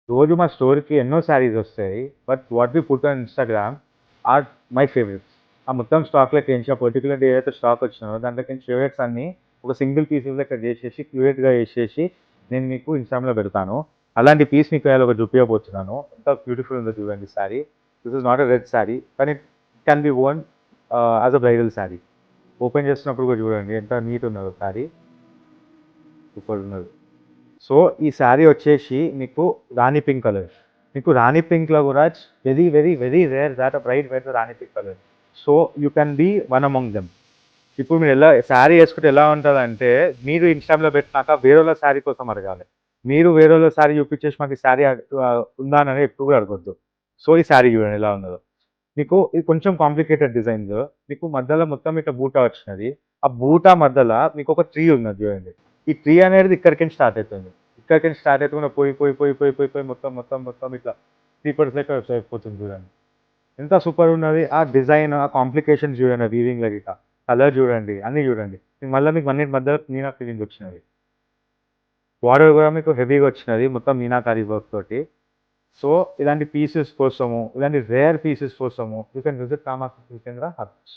రోజు మా స్టోర్‌కి ఎన్నో శారీస్ వస్తాయి. But what we put on Instagram are my favourites. ఆ మొత్తం స్టాక్‌లోకేంచి ఆ పర్టిక్యులర్ డే ఏదైతే స్టాక్ వచ్చినాయో దాంట్లోకేంచి ఫేవరెట్స్ అన్నీ ఒక సింగిల్ పీసెస్ లెక్క చేసేసి క్యూరేట్‌గా చేసేసి నేను మీకు ఇన్‌స్టాగ్రామ్‌లో పెడతాను. అలాంటి పీస్ మీకు ఇవాళ ఒకటి చూపియబోతున్నాను. ఎంత బ్యూటిఫుల్ ఉందో చూడండి sari. This is not a red sari కానీ it can be worn as a bridal sari. Open చేస్తున్నప్పుడు కూడా చూడండి ఎంత నీట్ ఉన్నదో శారీ. సూపర్ ఉన్నది. సో, ఈ శారీ వచ్చేసి మీకు రాణి పింక్ కలర్. మీకు రాణి పింక్‌లో గూడా very, very, very rare thought a braid wear the Rani pink colour. So, you can be one among them. ఇప్పుడు మీరు ఎలా శారీ యేసుకుంటే ఎలా ఉంటదంటే, మీరు ఇన్‌స్టాగ్రామ్‌లో పెట్టినాక వేరేళ్ళ శారీ కోసం అడగాలి. మీరు వేరేళ్ళ శారీ చూపించేసి మాకు ఈ శారీ ఉందా అని ఎప్పుడు కూడా అడగొద్దు. సో, ఈ శారీ చూడండి ఎలా ఉన్నదో. మీకు ఇది కొంచెం కాంప్లికేటెడ్ డిజైన్స్. మీకు మధ్యలో మొత్తం ఇట్లా బూటా వచ్చినది. ఆ బూటా మధ్యల మీకొక ట్రీ ఉన్నది చూడండి. ఈ ట్రీ అనేది ఇక్కడికెళ్ళి స్టార్ట్ అయితుంది. ఇక్కడికెళ్ళి స్టార్ట్ అయికుండా పోయి, పోయి, పోయి, పోయి, పోయి, పోయి మొత్తం, మొత్తం, మొత్తం ఇట్లా క్రీపర్స్ లెక్క అయిపోతుంది చూడండి. ఎంత సూపర్ ఉన్నది. ఆ డిజైన్, ఆ కాంప్లికేషన్స్ చూడండి వీవింగ్‌లో గిట్ట. కలర్ చూడండి, అన్నీ చూడండి. మళ్ళా మీకు అన్నిటి మధ్యలో మీనా ఫినిషింగ్ వచ్చినది. బార్డర్ కూడా మీకు హెవీగా వచ్చినది. మొత్తం మీనాకారి వర్క్ తోటి. సో, ఇలాంటి పీసెస్ కోసము, ఇలాంటి రేర్ పీసెస్ కోసము you can visit Kamakshi silks కేంద్ర హబ్స్.